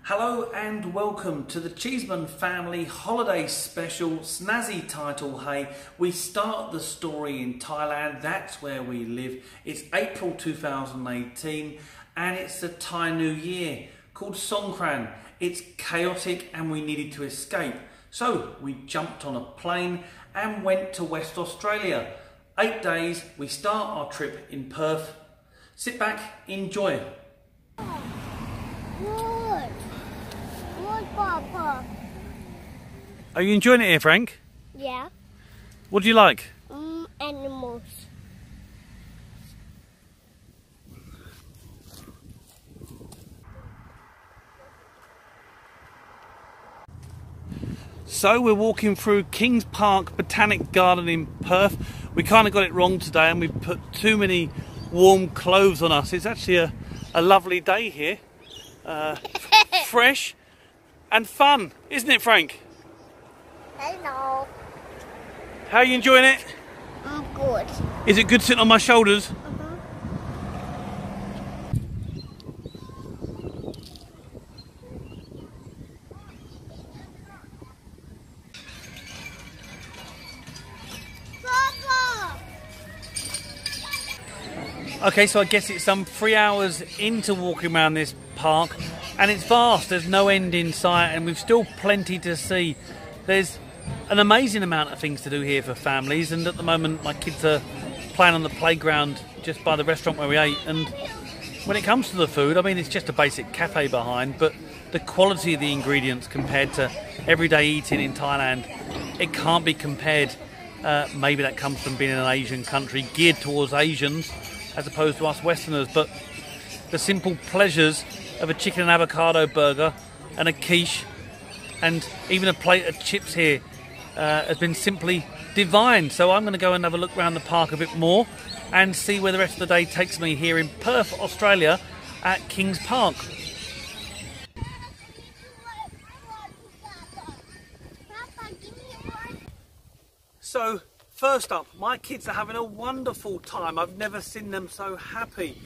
Hello and welcome to the Cheeseman Family Holiday Special, snazzy title. Hey, we start the story in Thailand, that's where we live. It's April 2018 and it's the Thai New Year called Songkran. It's chaotic and we needed to escape. So we jumped on a plane and went to West Australia. 8 days, we start our trip in Perth. Sit back, enjoy. Papa. Are you enjoying it here, Frank? Yeah. What do you like? Animals. So we're walking through Kings Park Botanic Garden in Perth. We kind of got it wrong today and we put too many warm clothes on us. It's actually a lovely day here. Fresh and fun, isn't it, Frank? Hello. How are you enjoying it? I'm good. Is it good sitting on my shoulders? Papa. Okay, so I guess it's some 3 hours into walking around this park and it's vast, there's no end in sight and we've still plenty to see. There's an amazing amount of things to do here for families, and at the moment my kids are playing on the playground just by the restaurant where we ate, and when it comes to the food, I mean, it's just a basic cafe behind, but the quality of the ingredients compared to everyday eating in Thailand, it can't be compared. Maybe that comes from being in an Asian country geared towards Asians as opposed to us Westerners, but the simple pleasures of a chicken and avocado burger and a quiche and even a plate of chips here has been simply divine. So I'm going to go and have a look around the park a bit more and see where the rest of the day takes me here in Perth, Australia at Kings Park. So first up, my kids are having a wonderful time. I've never seen them so happy.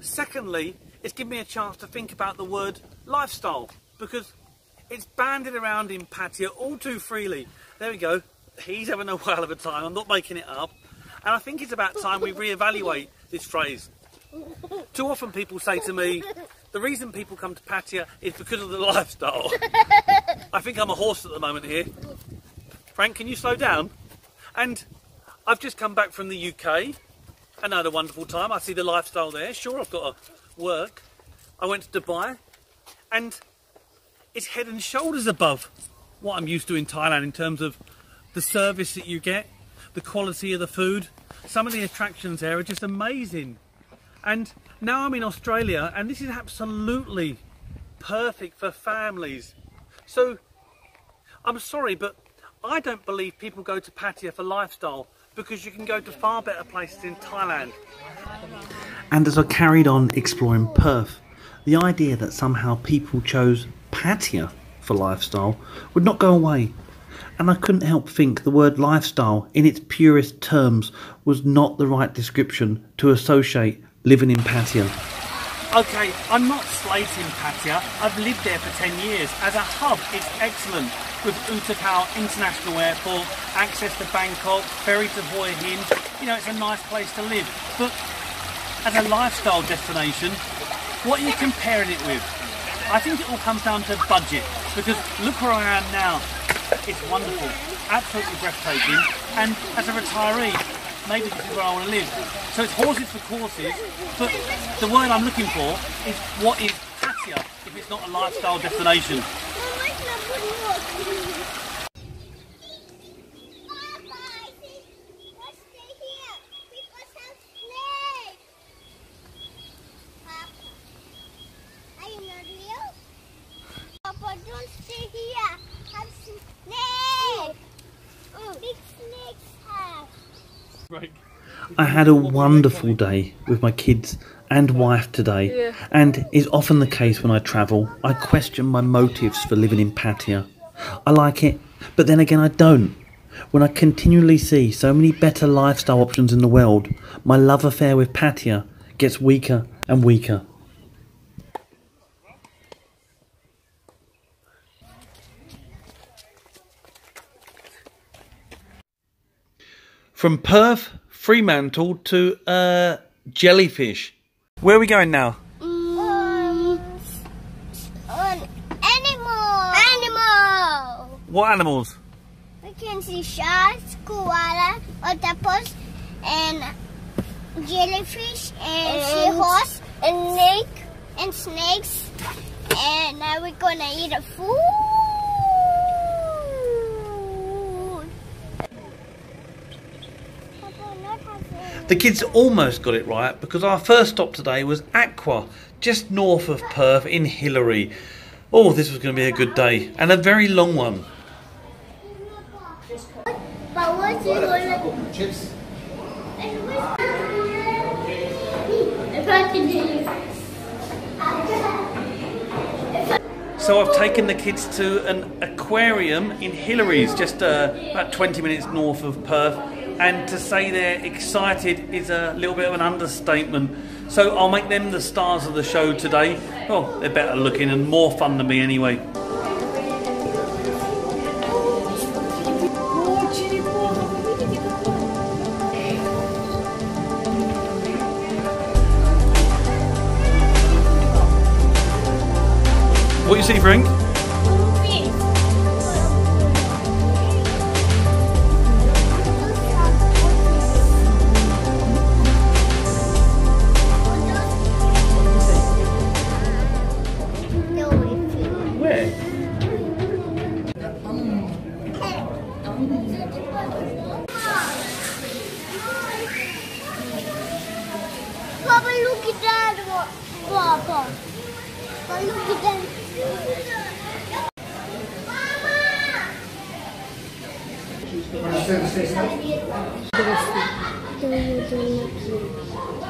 Secondly, it's given me a chance to think about the word lifestyle, because it's bandied around in Pattaya all too freely. There we go. He's having a whale of a time. I'm not making it up. And I think it's about time we reevaluate this phrase. Too often people say to me, the reason people come to Pattaya is because of the lifestyle. I think I'm a horse at the moment here. Frank, can you slow down? And I've just come back from the UK and had a wonderful time. I see the lifestyle there. Sure, I've got to work. I went to Dubai and it's head and shoulders above what I'm used to in Thailand in terms of the service that you get, the quality of the food. Some of the attractions there are just amazing. And now I'm in Australia and this is absolutely perfect for families. So I'm sorry, but I don't believe people go to Pattaya for lifestyle, because you can go to far better places in Thailand. And as I carried on exploring Perth, the idea that somehow people chose Pattaya for lifestyle would not go away. And I couldn't help think the word lifestyle in its purest terms was not the right description to associate living in Pattaya. Okay, I'm not slating Pattaya. I've lived there for 10 years. As a hub, it's excellent. With Utakao International Airport, access to Bangkok, ferry to Hoi Hin. You know, it's a nice place to live. But as a lifestyle destination, what are you comparing it with? I think it all comes down to budget, because look where I am now. It's wonderful, absolutely breathtaking, and as a retiree, maybe this is where I want to live. So it's horses for courses, but the word I'm looking for is, what is Pattaya if it's not a lifestyle destination? Papa, don't stay here. Have snakes. Big snakes have. Right. I had a wonderful day with my kids and wife today, and it's often the case when I travel. I question my motives for living in Pattaya. I like it, but then again I don't. When I continually see so many better lifestyle options in the world, my love affair with Pattaya gets weaker and weaker. From Perth, Fremantle to jellyfish. Where are we going now? Animal. What animals? We can see sharks, koala, octopus, and jellyfish, and seahorse, and snakes. And now we're gonna eat a food. The kids almost got it right because our first stop today was Aqua, just north of Perth in Hillary. Oh, this was going to be a good day and a very long one. But what's it gonna... Chips. So I've taken the kids to an aquarium in Hillary's, just about 20 minutes north of Perth. And to say they're excited is a little bit of an understatement. So I'll make them the stars of the show today. Oh, they're better looking and more fun than me anyway. What you see, Frank? Papa, look at that. Papa, look at that.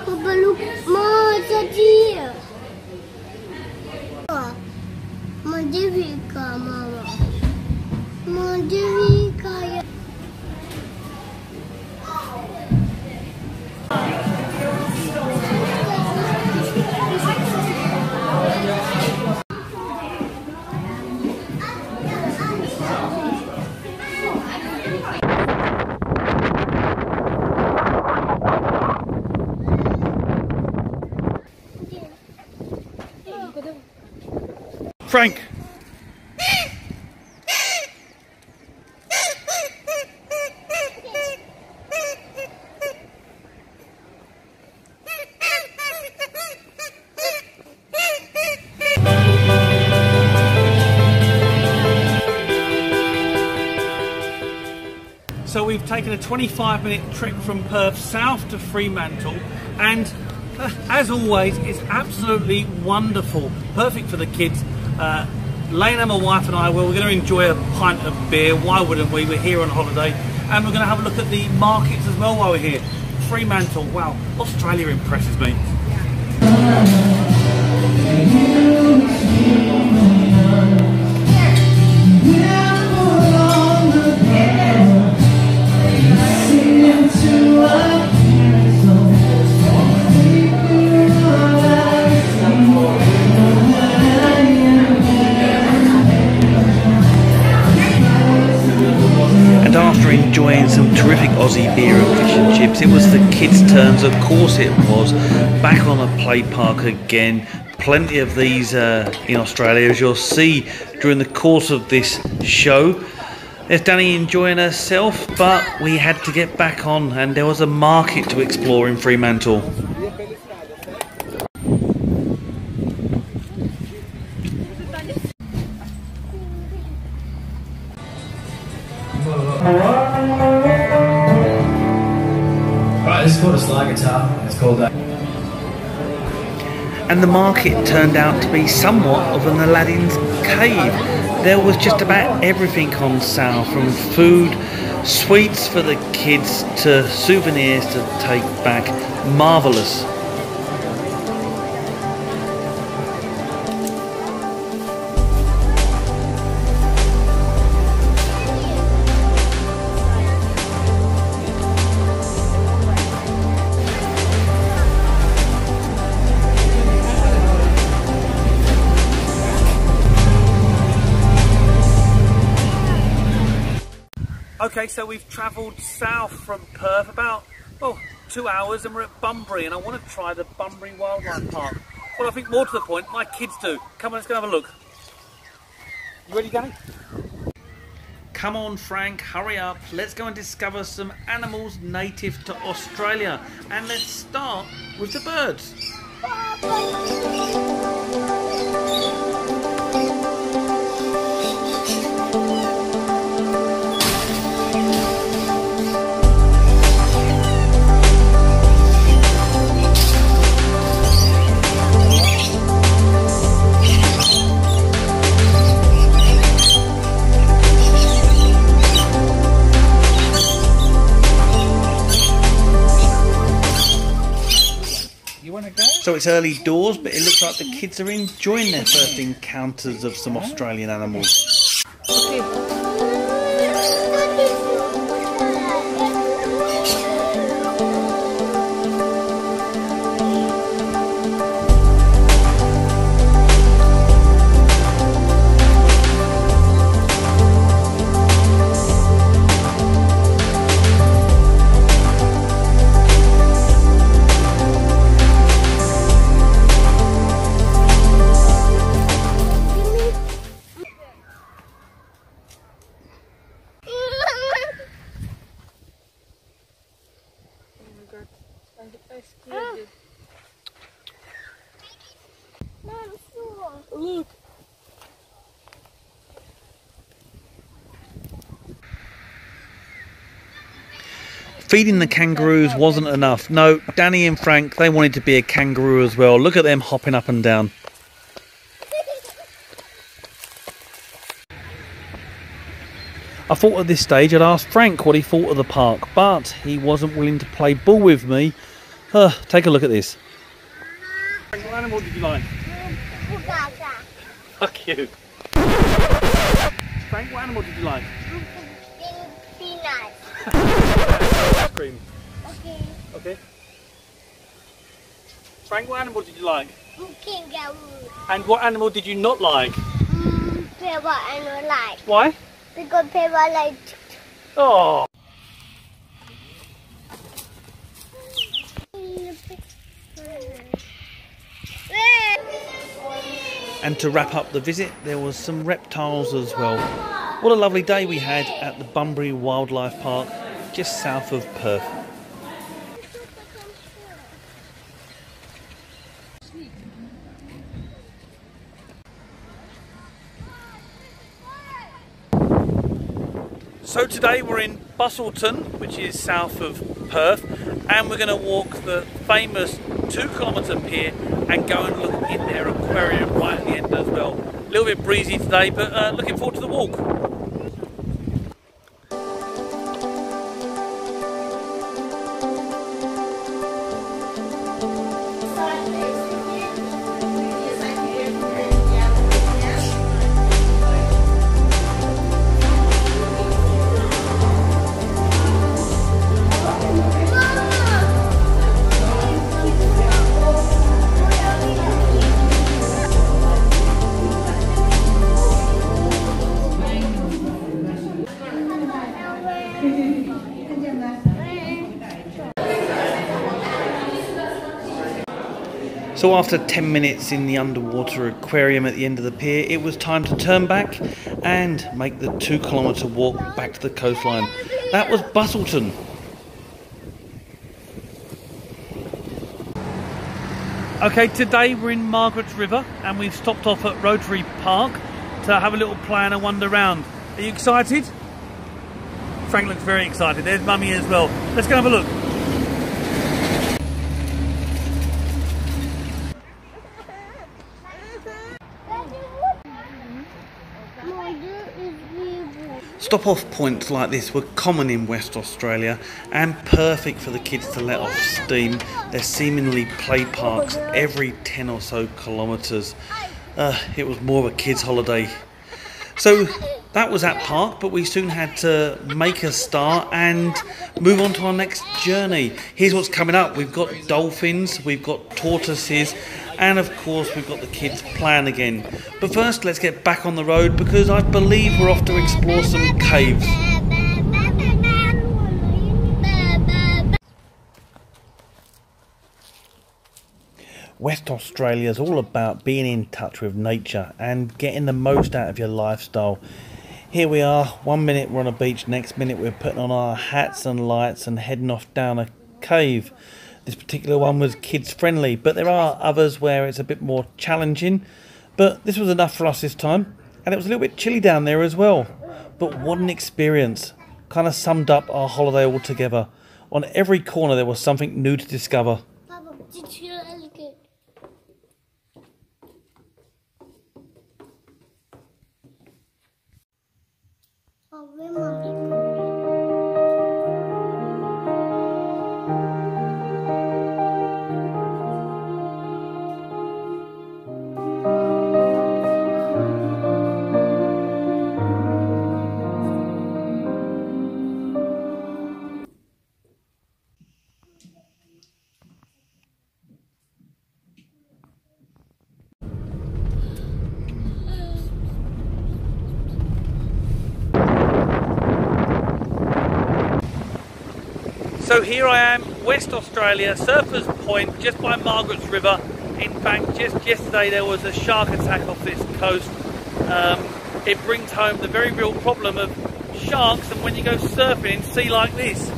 Papa, look. Ma, it's here. Magnifica, Mama. Magnifica. Frank. So we've taken a 25-minute trip from Perth south to Fremantle, and as always, it's absolutely wonderful. Perfect for the kids. Lena, my wife, and I, well, we're going to enjoy a pint of beer. Why wouldn't we? We're here on holiday, and we're going to have a look at the markets as well while we're here. Fremantle, wow, Australia impresses me. After enjoying some terrific Aussie beer and fish and chips, it was the kids' turns. Of course it was. Back on a play park again. Plenty of these in Australia, as you'll see during the course of this show. There's Danny enjoying herself, but we had to get back on, and there was a market to explore in Fremantle. Right, this is called a slide guitar. It's called that. And the market turned out to be somewhat of an Aladdin's cave. There was just about everything on sale, from food, sweets for the kids, to souvenirs to take back. Marvellous. Okay, so we've travelled south from Perth about, 2 hours, and we're at Bunbury, and I want to try the Bunbury Wildlife Park. Well, I think more to the point, my kids do. Come on, let's go have a look. You ready, Danny? Come on, Frank, hurry up. Let's go and discover some animals native to Australia. And let's start with the birds. So it's early doors, but it looks like the kids are enjoying their first encounters of some Australian animals. Look. Feeding the kangaroos wasn't enough. No, Danny and Frank, they wanted to be a kangaroo as well. Look at them hopping up and down. I thought at this stage I'd ask Frank what he thought of the park, but he wasn't willing to play ball with me. Take a look at this. Frank, what animal did you like? Fuck you. Frank, what animal did you like? Peanuts. Ice cream. Okay. Okay. Frank, what animal did you like? Kangaroo. And what animal did you not like? Paper I don't like. Why? Because paper like. Oh. And to wrap up the visit, there was some reptiles as well. What a lovely day we had at the Bunbury Wildlife Park, just south of Perth. So today we're in Busselton, which is south of Perth, and we're going to walk the famous 2-kilometre pier and go and look in their aquarium right at the end as well. A little bit breezy today, but looking forward to the walk. So after 10 minutes in the underwater aquarium at the end of the pier, it was time to turn back and make the 2-kilometre walk back to the coastline. That was Busselton. Okay, today we're in Margaret's River and we've stopped off at Rotary Park to have a little play and a wander round. Are you excited? Frank looks very excited. There's Mummy as well. Let's go have a look. Stop-off points like this were common in West Australia and perfect for the kids to let off steam. They're seemingly play parks every 10 or so kilometres. It was more of a kids' holiday. So that was that park, but we soon had to make a start and move on to our next journey. Here's what's coming up. We've got dolphins, we've got tortoises, and of course we've got the kids playing again. But first let's get back on the road because I believe we're off to explore some caves. West Australia is all about being in touch with nature and getting the most out of your lifestyle. Here we are, 1 minute we're on a beach, next minute we're putting on our hats and lights and heading off down a cave. This particular one was kids friendly, but there are others where it's a bit more challenging. But this was enough for us this time, and it was a little bit chilly down there as well. But what an experience. Kind of summed up our holiday altogether. On every corner there was something new to discover. Papa, did you like it? Oh, where mommy? So here I am, West Australia, Surfers Point, just by Margaret's River. In fact, just yesterday there was a shark attack off this coast. It brings home the very real problem of sharks, and when you go surfing in sea like this.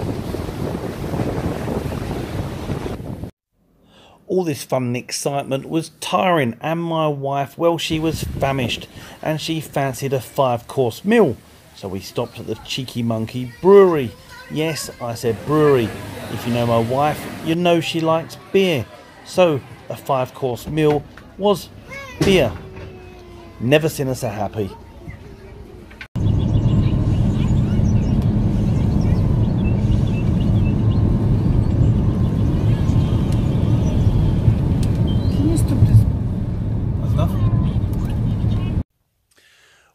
All this fun and excitement was tiring, and my wife, well, she was famished and she fancied a 5-course meal. So we stopped at the Cheeky Monkey Brewery. Yes, I said brewery. If you know my wife, you know she likes beer. So a 5-course meal was beer. Never seen us so happy.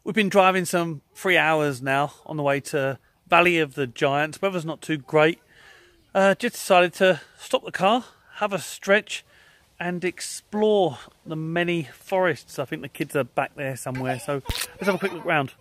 We've been driving some 3 hours now on the way to Valley of the Giants. Weather's not too great. Just decided to stop the car, have a stretch and explore the many forests. I think the kids are back there somewhere, so let's have a quick look round.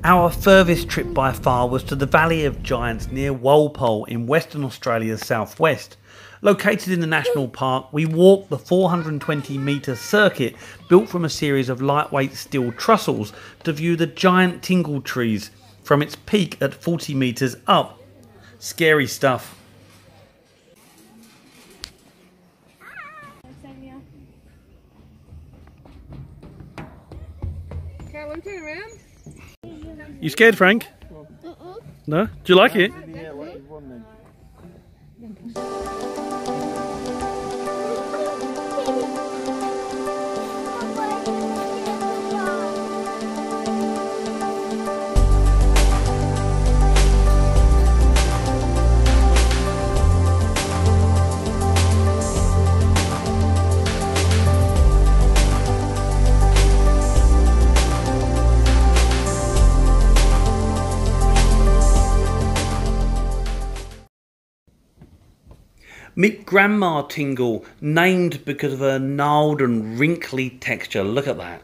Our furthest trip by far was to the Valley of Giants near Walpole in Western Australia's southwest. Located in the national park, we walked the 420-metre circuit built from a series of lightweight steel trussels to view the giant tingle trees from its peak at 40 metres up. Scary stuff. Turn around. You scared, Frank? No? Do you like it? Meet Grandma Tingle, named because of her gnarled and wrinkly texture. Look at that.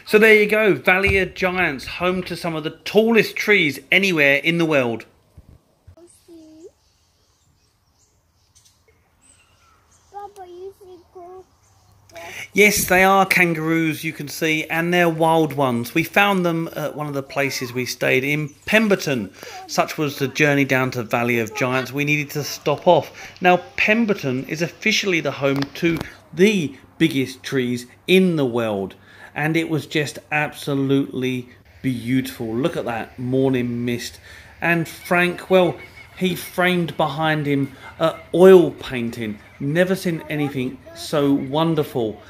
So there you go, Valley of Giants, home to some of the tallest trees anywhere in the world. Yes, they are kangaroos, you can see, and they're wild ones. We found them at one of the places we stayed in Pemberton. Such was the journey down to Valley of Giants, we needed to stop off. Now, Pemberton is officially the home to the biggest trees in the world, and it was just absolutely beautiful. Look at that morning mist. And Frank, well, he framed behind him oil painting. Never seen anything so wonderful.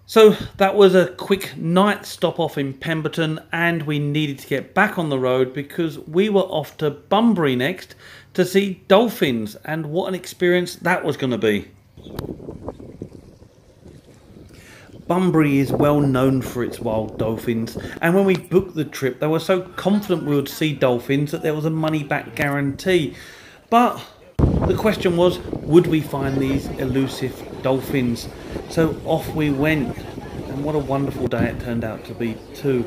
So that was a quick night stop off in Pemberton, and we needed to get back on the road because we were off to Bunbury next to see dolphins, and what an experience that was going to be. Bunbury is well known for its wild dolphins, and when we booked the trip they were so confident we would see dolphins that there was a money back guarantee. But the question was, would we find these elusive dolphins? So off we went, and what a wonderful day it turned out to be too.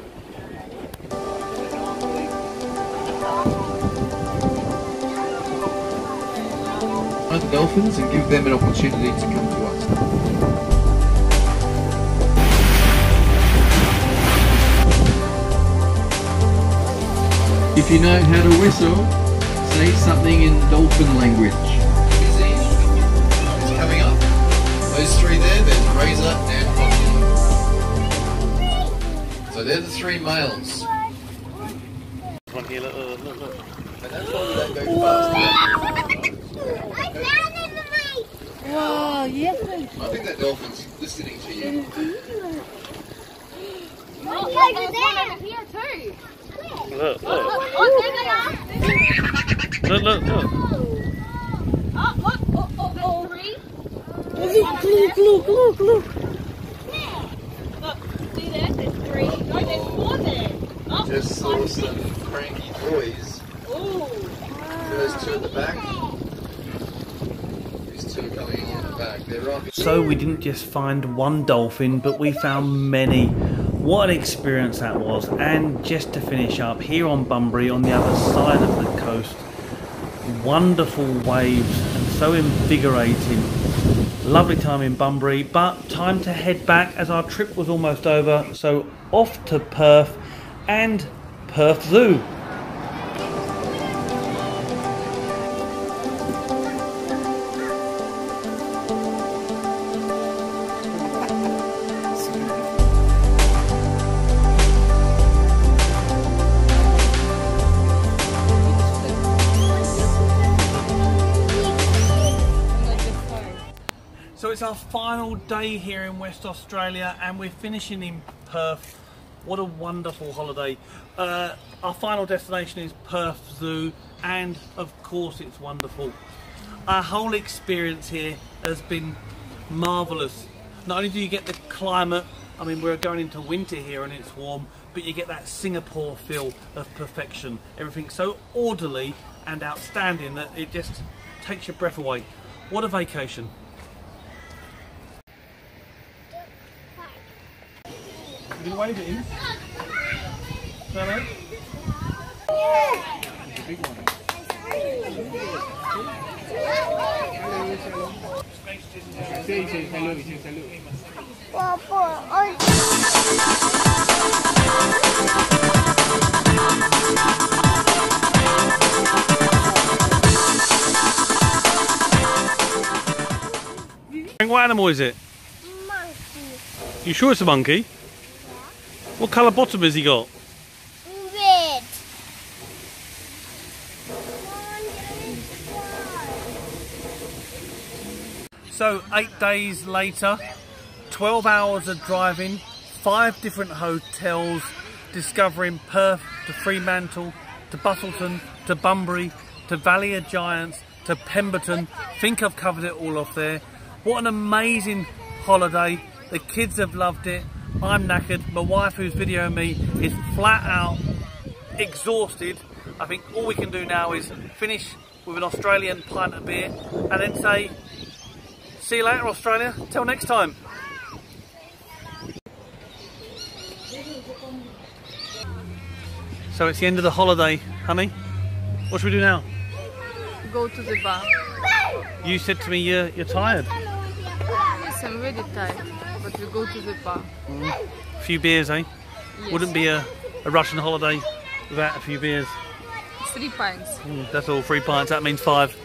Find the dolphins and give them an opportunity to come to us. If you know how to whistle, say something in dolphin language. It's coming up. Those three there's Razor and Aussie. So they're the three males. Come on here, look. And that's why we don't go fast. Wow, yes. I think that dolphin's listening to you. Oh, there's one over here too. Look. Oh, there they are. Look. Oh, look. Oh, three. Look. Look, see there? There's three. No, there's four there. Oh, Just saw some cranky boys. ooh. There's two at the back. These two are coming in the back. They're rocking. So we didn't just find one dolphin, but we found many. What an experience that was. And just to finish up, here on Bunbury, on the other side of the coast, wonderful waves and so invigorating. Lovely time in Bunbury, but time to head back as our trip was almost over. So off to Perth and Perth Zoo. So it's our final day here in West Australia and we're finishing in Perth. What a wonderful holiday. Our final destination is Perth Zoo, and of course it's wonderful. Our whole experience here has been marvellous. Not only do you get the climate, I mean we're going into winter here and it's warm, but you get that Singapore feel of perfection. Everything's so orderly and outstanding that it just takes your breath away. What a vacation. Did you wave it in? Hello? It's a big one. What animal is it? Monkey. You sure it's a monkey? What colour bottom has he got? Red. So 8 days later, 12 hours of driving, 5 different hotels, discovering Perth to Fremantle, to Busselton, to Bunbury, to Valley of Giants, to Pemberton. I think I've covered it all off there. What an amazing holiday. The kids have loved it. I'm knackered. My wife, who's videoing me, is flat out exhausted. I think all we can do now is finish with an Australian pint of beer and then say, see you later Australia, till next time. So it's the end of the holiday, honey. What should we do now? Go to the bar. You said to me you're tired. Yes, I'm really tired, but we go to the bar. A few beers, eh? Yes. Wouldn't be a Russian holiday without a few beers. 3 pints. That's all, 3 pints, that means 5.